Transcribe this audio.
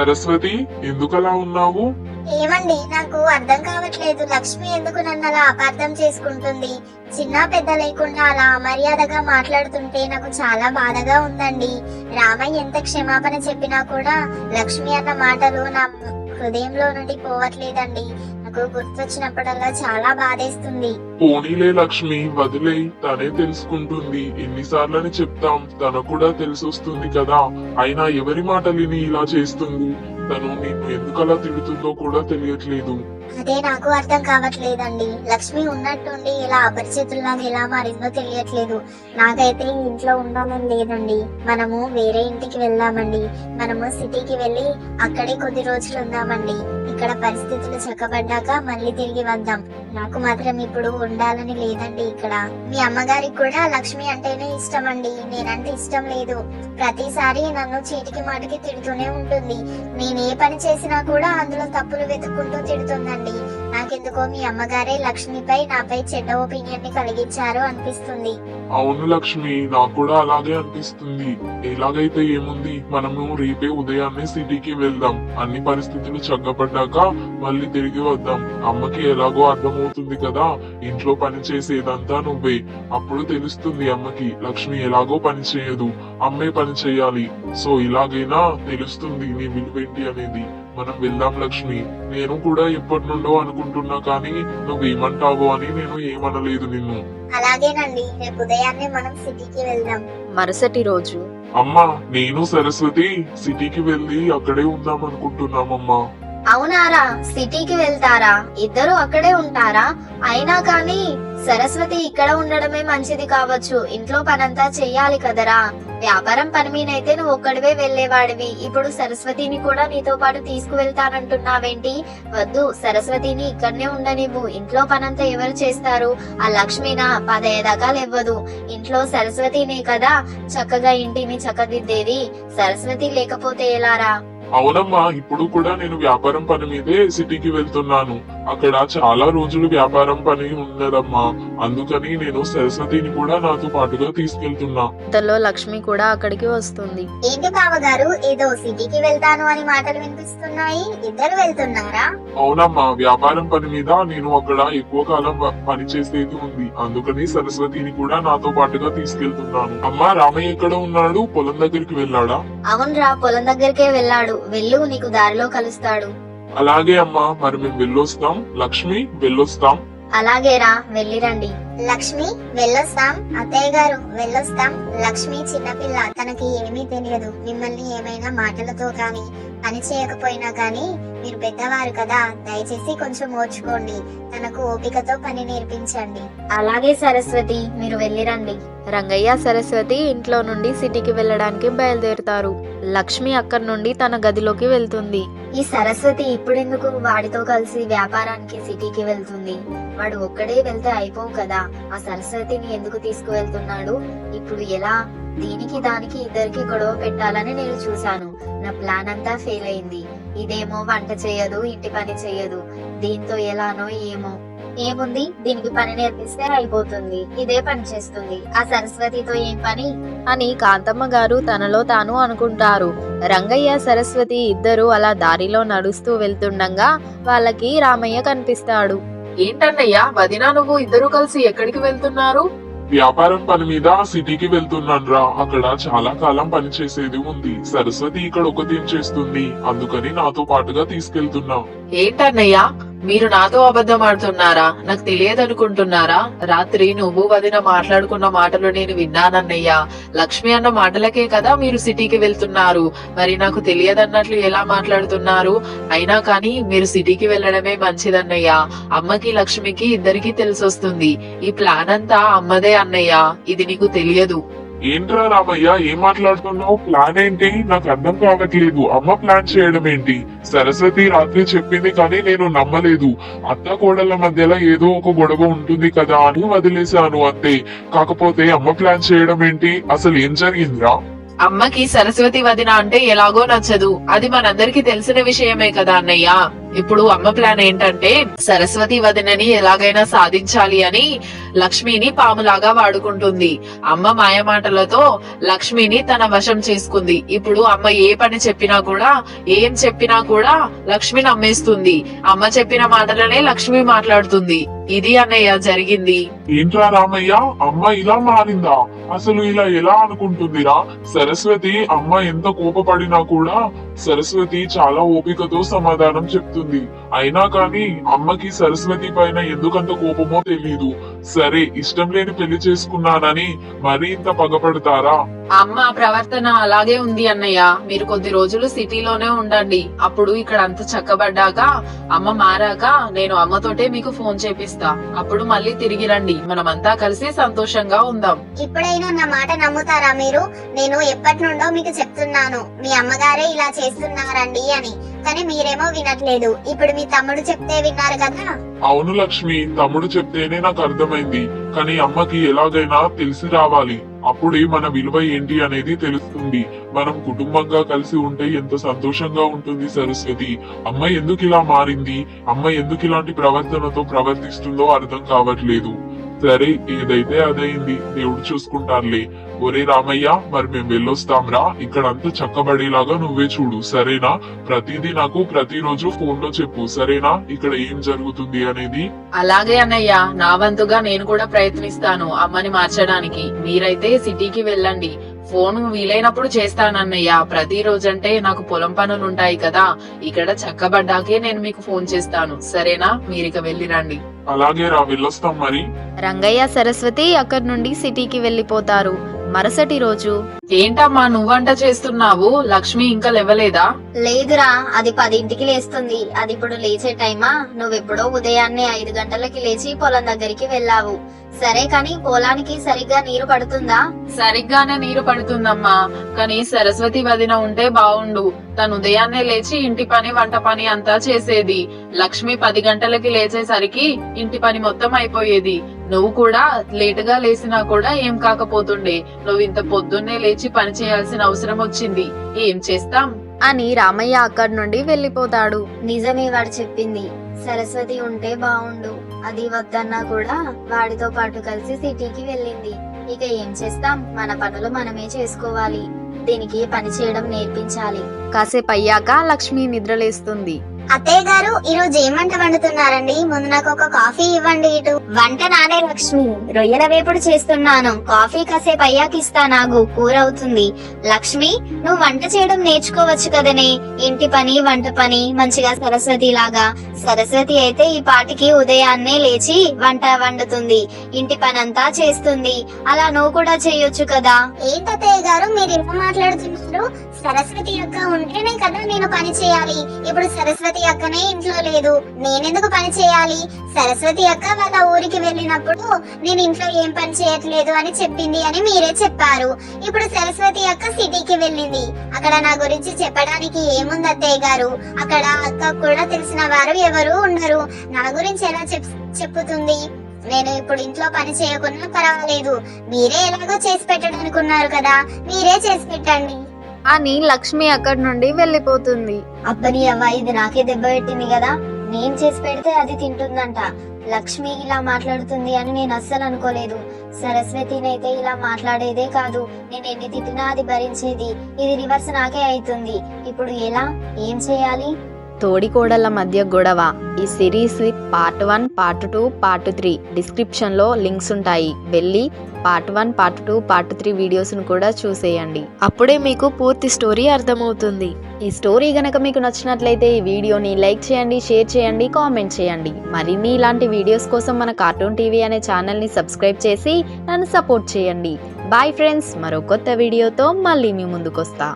సరస్వతి, ఎందుకలా ఉన్నావు? ఏమండి, నాకు అర్థం కావట్లేదు. లక్ష్మి ఎందుకు నన్ను అలా అపార్థం చేసుకుంటుంది? చిన్న పెద్ద లేకుండా అలా అమర్యాదగా మాట్లాడుతుంటే నాకు చాలా బాధగా ఉందండి. రామయ్య ఎంత క్షమాపణ చెప్పినా కూడా లక్ష్మి అన్న మాటలు నా హృదయంలో నుండి పోవట్లేదండి. నాకు గుర్తొచ్చినప్పుడల్లా చాలా బాధేస్తుంది. పోనీలే లక్ష్మి, వదిలే, తనే తెలుసుకుంటుంది. ఎన్నిసార్లని చెప్తాం, తను కూడా తెలిసొస్తుంది కదా. అయినా ఎవరి మాటలిని ఇలా చేస్తుంది? తను నిన్ను ఎందుకలా తిడుతుందో కూడా తెలియట్లేదు. అదే నాకు అర్థం కావట్లేదండి. లక్ష్మి ఉన్నట్టుండి ఇలా అపరిచితుల్లాగా ఎలా మారిందో తెలియట్లేదు. నాకైతే ఇంట్లో ఉండాలని లేదండి. మనము వేరే ఇంటికి వెళ్దామండి. మనము సిటీకి వెళ్ళి అక్కడే కొద్ది రోజులు ఉందామండి. ఇక్కడ పరిస్థితులు చక్కబడ్డాక మళ్ళీ తిరిగి వద్దాం. నాకు మాత్రం ఇప్పుడు ఉండాలని లేదండి ఇక్కడ. మీ అమ్మగారికి కూడా లక్ష్మి అంటేనే ఇష్టం అండి. నేనంటే ఇష్టం లేదు. ప్రతిసారి నన్ను చీటికి మాటికి తిడుతూనే ఉంటుంది. నేను ఏ పని చేసినా కూడా అందులో తప్పులు వెతుక్కుంటూ తిడుతుందండి. నాకెందుకో మీ అమ్మగారే లక్ష్మిపై నాపై చెడ్డ ఒపీనియన్ ని కలిగించారు అనిపిస్తుంది. అవును లక్ష్మి, నాకు కూడా అలాగే అనిపిస్తుంది. ఎలాగైతే ఏముంది, మనము రేపే ఉదయాన్నే సిటీకి వెళ్దాం. అన్ని పరిస్థితులు చక్కబడ్డాక మళ్ళీ తిరిగి వద్దాం. అమ్మకి ఎలాగో అర్థమవుతుంది కదా, ఇంట్లో పని చేసేదంతా నువ్వే. అప్పుడు తెలుస్తుంది అమ్మకి లక్ష్మి ఎలాగో పని చేయదు, అమ్మే పని చేయాలి. సో ఇలాగైనా తెలుస్తుంది నీ విలువేంటి అనేది. మనం వెళ్దాం లక్ష్మి. నేను కూడా ఎప్పటి నుండో అనుకుంటున్నా కానీ నువ్వేమంటావో అని నేను ఏమనలేదు నిన్ను. అలాగేనండి, రేపు ఉదయాన్నే మనం సిటీకి వెళ్దాం. మరుసటి రోజు అమ్మా, నేను సరస్వతి సిటీకి వెళ్ళి అక్కడే ఉందాం అనుకుంటున్నామమ్మా. అవునారా? సిటీకి వెళ్తారా? ఇద్దరు అక్కడే ఉంటారా? అయినా కానీ సరస్వతి ఇక్కడ ఉండడమే మంచిది కావచ్చు. ఇంట్లో పనంతా చెయ్యాలి కదరా. వ్యాపారం పని మీనైతే నువ్వు ఒక్కడివే వెళ్లేవాడివి. ఇప్పుడు సరస్వతిని కూడా నీతో పాటు తీసుకువెళ్తానంటున్నావేంటి? వద్దు, సరస్వతిని ఇక్కడనే ఉండనివ్వు. ఇంట్లో పనంతా ఎవరు చేస్తారు? ఆ లక్ష్మినా పదేదాకాలు ఇవ్వదు. ఇంట్లో సరస్వతినే కదా చక్కగా ఇంటిని చక్కదిద్దేది. సరస్వతి లేకపోతే ఎలారా? అవునమ్మా, ఇప్పుడు కూడా నేను వ్యాపారం పని మీదే సిటీకి వెళ్తున్నాను. అక్కడ చాలా రోజులు వ్యాపారం పని ఉన్నదమ్మా. అందుకని నేను సరస్వతిని కూడా నాతో పాటుగా తీసుకెళ్తున్నా. ఇంతలో లక్ష్మి కూడా అక్కడికి వస్తుంది. ఏంటి బావగారు, ఏదో సిటీకి వెళ్తాను అని మాటలు వినిపిస్తున్నాయి. ఇద్దరు వెళ్తున్నారా? అవునమ్మా, వ్యాపారం పని మీద నేను అక్కడ ఎక్కువ కాలం పని చేసేది ఉంది. అందుకని సరస్వతిని కూడా నాతో పాటుగా తీసుకెళ్తున్నాను. అమ్మా, రామయ్య ఎక్కడ ఉన్నాడు? పొలం దగ్గరికి వెళ్ళాడా? అవునరా, పొలం దగ్గరికే వెళ్ళాడు. వెళ్ళు, నీకు దారిలో కలుస్తాడు. అలాగే అమ్మా, మరి మేము వెళ్ళొస్తాం. లక్ష్మి, వెళ్ళొస్తాం. అలాగేరా, వెళ్ళిరండి. లక్ష్మి, వెళ్ళొస్తాం. అత్తయ్య గారు, వెళ్ళొస్తాం. లక్ష్మి చిన్నపిల్ల, తనకి ఏమీ తెలియదు. మిమ్మల్ని ఏమైనా మాటలతో కానీ పని చేయకపోయినా కానీ మీరు పెద్దవారు కదా, దయచేసి కొంచెం ఓర్చుకోండి. తనకు ఓపికతో పని నేర్పించండి. అలాగే సరస్వతి, మీరు వెళ్ళిరండి. రంగయ్య సరస్వతి ఇంట్లో నుండి సిటీకి వెళ్ళడానికి బయలుదేరుతారు. లక్ష్మి అక్కడి నుండి తన గదిలోకి వెళ్తుంది. ఈ సరస్వతి ఇప్పుడెందుకు వాడితో కలిసి వ్యాపారానికి సిటీకి వెళ్తుంది? వాడు ఒక్కడే వెళ్తే అయిపోవు కదా. ఆ సరస్వతిని ఎందుకు తీసుకువెళ్తున్నాడు? ఇప్పుడు ఎలా? దీనికి దానికి ఇద్దరికి గొడవ పెట్టాలని నేను చూశాను. నా ప్లాన్ అంతా ఫెయిల్ అయింది. ఇదేమో వంట చేయదు, ఇంటి పని చేయదు. దీంతో ఎలానో ఏమో. ఏముంది, దీనికి పని నేర్పిస్తే అయిపోతుంది. ఇదే పని చేస్తుంది. ఆ సరస్వతితో ఏం పని అని కాంతమ్మ గారు తనలో తాను అనుకుంటారు. రంగయ్య సరస్వతి ఇద్దరు అలా దారిలో నడుస్తూ వెళ్తుండగా వాళ్ళకి రామయ్య కనిపిస్తాడు. ఏంటన్నయ్యా, వదినా నువ్వు ఇద్దరు కలిసి ఎక్కడికి వెళ్తున్నారు? వ్యాపారం పని మీద సిటీకి వెళ్తున్నాను రా. అక్కడ చాలా కాలం పని చేసేది ఉంది. సరస్వతి ఇక్కడ ఒకటేం చేస్తుంది, అందుకని నాతో పాటుగా తీసుకెళ్తున్నా. ఏంటన్నయ్యా, మీరు నాతో అబద్ధం ఆడుతున్నారా? నాకు తెలియదనుకుంటున్నారా? రాత్రి నువ్వు వదిన మాట్లాడుకున్న మాటలు నేను విన్నానన్నయ్యా. లక్ష్మి అన్న మాటలకే కదా మీరు సిటీకి వెళ్తున్నారు. మరి నాకు తెలియదన్నట్లు ఎలా మాట్లాడుతున్నారు? అయినా కానీ మీరు సిటీకి వెళ్ళడమే మంచిదన్నయ్యా. అమ్మకి లక్ష్మికి ఇద్దరికి తెలిసొస్తుంది. ఈ ప్లాన్ అంతా అమ్మదే అన్నయ్యా. ఇది నీకు తెలియదు. ఏంట్రా రామయ్య, ఏం మాట్లాడుతున్నావు? ప్లాన్ ఏంటి? నాకు అర్థం కావట్లేదు. అమ్మ ప్లాన్ చేయడం ఏంటి? సరస్వతి రాత్రి చెప్పింది కానీ నేను నమ్మలేదు. అత్త కోడళ్ళ మధ్యలో ఏదో ఒక గొడవ ఉంటుంది కదా అని వదిలేశాను అంతే. కాకపోతే అమ్మ ప్లాన్ చేయడం ఏంటి? అసలు ఏం జరిగిందిరా? అమ్మకి సరస్వతి వదిన అంటే ఎలాగో నచ్చదు. అది మనందరికి తెలిసిన విషయమే కదా అన్నయ్య. ఇప్పుడు అమ్మ ప్లాన్ ఏంటంటే సరస్వతి వదినని ఎలాగైనా సాధించాలి అని లక్ష్మిని పాములాగా వాడుకుంటుంది. అమ్మ మాయమాటలతో లక్ష్మిని తన వశం చేసుకుంది. ఇప్పుడు అమ్మ ఏ పని చెప్పినా కూడా ఏం చెప్పినా కూడా లక్ష్మి నమ్మేస్తుంది. అమ్మ చెప్పిన మాటలనే లక్ష్మి మాట్లాడుతుంది. ఇది అన్నయ్య జరిగింది. ఏంట్రా రామయ్య, అమ్మ ఇలా మారిందా? అసలు ఇలా ఎలా అనుకుంటుందిరా? సరస్వతి అమ్మ ఎంత కోపపడినా కూడా సరస్వతి చాలా ఓపికతో సమాధానం చెప్తుంది. అయినా కానీ అమ్మకి సరస్వతి పైన ఎందుకంత కోపమో తెలీదు. సరే, ఇష్టం లేని పెళ్లి చేసుకున్నానని మరీ ఇంత పగపడతారా? అమ్మ ప్రవర్తన అలాగే ఉంది అన్నయ్య. మీరు కొద్ది రోజులు సిటీలోనే ఉండండి. అప్పుడు ఇక్కడ అంత చక్కబడ్డాక అమ్మ మారాక నేను అమ్మతోటే మీకు ఫోన్ చేపిస్తా. అప్పుడు మళ్ళీ తిరిగి రండి, మనమంతా కలిసి సంతోషంగా ఉందాం. ఇప్పుడైనా నా మాట నమ్ముతారా మీరు? నేను ఎప్పటి నుండో మీకు చెప్తున్నాను, మీ అమ్మగారే ఇలా చేస్తున్నారండి అని. కానీ మీరేమో వినట్లేదు. ఇప్పుడు మీ తమ్ముడు చెప్తే విన్నారు కదా. అవును లక్ష్మి, తమ్ముడు చెప్తేనే నాకు అర్థమైంది. కానీ అమ్మకి ఎలాగైనా తెలిసి రావాలి. అప్పుడే మన విలువ ఏంటి అనేది తెలుస్తుంది. మనం కుటుంబంగా కలిసి ఉంటే ఎంత సంతోషంగా ఉంటుంది సరస్వతి. అమ్మ ఎందుకు ఇలా మారింది, అమ్మ ఎందుకు ఇలాంటి ప్రవర్తనతో ప్రవర్తిస్తుందో అర్థం కావట్లేదు. సరే, ఏదైతే అదైంది, దేవుడు చూసుకుంటారులే. ఒరే రామయ్య, మరి మేము వెళ్ళొస్తాంరా. ఇక్కడంతా చక్కబడేలాగా నువ్వే చూడు, సరేనా? ప్రతిదీ నాకు ప్రతిరోజు ఫోన్ లో చెప్పు, సరేనా? ఇక్కడ ఏం జరుగుతుంది అనేది. అలాగే అన్నయ్య, నా వంతుగా నేను కూడా ప్రయత్నిస్తాను అమ్మని మార్చడానికి. మీరైతే సిటీకి వెళ్ళండి. ఫోన్ వీలైనప్పుడు చేస్తానన్నయ్య. ప్రతిరోజంటే నాకు పొలం పనులుంటాయి కదా. ఇక్కడ చక్కబడ్డాకే నేను మీకు ఫోన్ చేస్తాను, సరేనా? మీరిక వెళ్ళిరండి. అలాగే రా, వెళ్ళొస్తాం మరి. రంగయ్య సరస్వతి అక్కడి నుండి సిటీకి వెళ్లిపోతారు. మరుసటి రోజు ఏంటమ్మా నువ్వంట చేస్తున్నావు? లక్ష్మి ఇంకా లేవలేదా? లేదురా, అది 10ంటికి లేస్తుంది. అది ఇప్పుడు లేచే టైమా? నువ్వెప్పుడో ఉదయాన్నే 5 గంటలకి లేచి పొలం దగ్గరికి వెళ్ళావు. సరే, కానీ పొలానికి సరిగ్గా నీరు పడుతుందా? సరిగ్గానే నీరు పడుతుందమ్మా. కానీ సరస్వతి వదిన ఉంటే బావుండు. తను ఉదయాన్నే లేచి ఇంటి పని వంట పని అంతా చేసేది. లక్ష్మి 10 గంటలకి లేచేసరికి ఇంటి పని మొత్తం అయిపోయేది. నువ్వు కూడా లేటుగా లేసినా కూడా ఏం కాకపోతుండే. నువ్వు ఇంత పొద్దున్నే లేచి పని చేయాల్సిన అవసరం వచ్చింది. ఏం చేస్తాం అని రామయ్య అక్కడి నుండి వెళ్లిపోతాడు. నిజమే వాడు చెప్పింది. సరస్వతి ఉంటే బావుండు. అది వద్దన్నా కూడా వాడితో పాటు కలిసి సిటీకి వెళ్ళింది. ఇక ఏం చేస్తాం, మన పనులు మనమే చేసుకోవాలి. దీనికి పని చేయడం నేర్పించాలి. కాసేపు అయ్యాక లక్ష్మి నిద్రలేస్తుంది. అత్తయ్య గారు, ఈ రోజు ఏం వంట వండుతున్నారండి? ముందు నాకు ఒక కాఫీ ఇవ్వండి. ఇటు వంట నానే లక్ష్మి, రొయ్యల వేపుడు చేస్తున్నాను. కాఫీ కాసేపు అయ్యాక ఇస్తా, నాకు కూర అవుతుంది. లక్ష్మి, నువ్వు వంట చేయడం నేర్చుకోవచ్చు కదనే. ఇంటి పని వంట పని మంచిగా సరస్వతి లాగా. సరస్వతి అయితే ఈ పాటికి ఉదయాన్నే లేచి వంట వండుతుంది, ఇంటి పనంతా చేస్తుంది. అలా నువ్వు కూడా చేయొచ్చు కదా. ఏంటత్తయ్య గారు మీరు ఎలా మాట్లాడుతున్నారు? సరస్వతి అక్క ఉంటేనే కదా నేను పని చేయాలి. ఇప్పుడు సరస్వతి అక్కనే ఇంట్లో లేదు, నేనెందుకు పని చేయాలి? సరస్వతి అక్క వాళ్ళ ఊరికి వెళ్ళినప్పుడు నేను ఇంట్లో ఏం పని చేయట్లేదు అని చెప్పింది అని మీరే చెప్పారు. ఇప్పుడు సరస్వతి అక్క సిటీకి వెళ్ళింది. అక్కడ నా గురించి చెప్పడానికి ఏముంది అత్తయ్య గారు? అక్కడ అక్క కూడా తెలిసిన వారు ఎవరు ఉండరు. నా గురించి ఎలా చెప్పుతుంది? నేను ఇప్పుడు ఇంట్లో పని చేయకున్నా పర్వాలేదు. మీరే ఎలాగో చేసి పెట్టడానికి ఉన్నారు కదా, మీరే చేసి పెట్టండి అని లక్ష్మి అక్కడి నుండి వెళ్లిపోతుంది. అబ్బని అవ్వ, ఇది నాకే దెబ్బ పెట్టింది కదా. నేను చేసి పెడితే అది తింటుందంట. లక్ష్మి ఇలా మాట్లాడుతుంది అని నేను అస్సలు అనుకోలేదు. సరస్వతినైతే ఇలా మాట్లాడేదే కాదు, నేను ఎన్ని తిట్టినా అది భరించేది. ఇది రివర్స్ నాకే అవుతుంది. ఇప్పుడు ఎలా, ఏం చేయాలి? తోడికోడళ్ల మధ్య గొడవ. ఈ series part 1, part 2, part 3 description లో లింక్స్ ఉంటాయి. వెళ్ళి పార్ట్ 1, పార్ట్ 2, పార్ట్ 3 వీడియోస్ ను కూడా చూసేయండి. అప్పుడే మీకు పూర్తి స్టోరీ అర్థమవుతుంది. ఈ స్టోరీ గనక మీకు నచ్చినట్లయితే ఈ వీడియోని లైక్ చేయండి, షేర్ చేయండి, కామెంట్ చేయండి. మరిన్ని ఇలాంటి వీడియోస్ కోసం మన కార్టూన్ టీవీ అనే ఛానల్ ని సబ్స్క్రైబ్ చేసి నన్ను సపోర్ట్ చేయండి. బాయ్ ఫ్రెండ్స్, మరో కొత్త వీడియోతో మళ్ళీ మీ ముందుకొస్తా.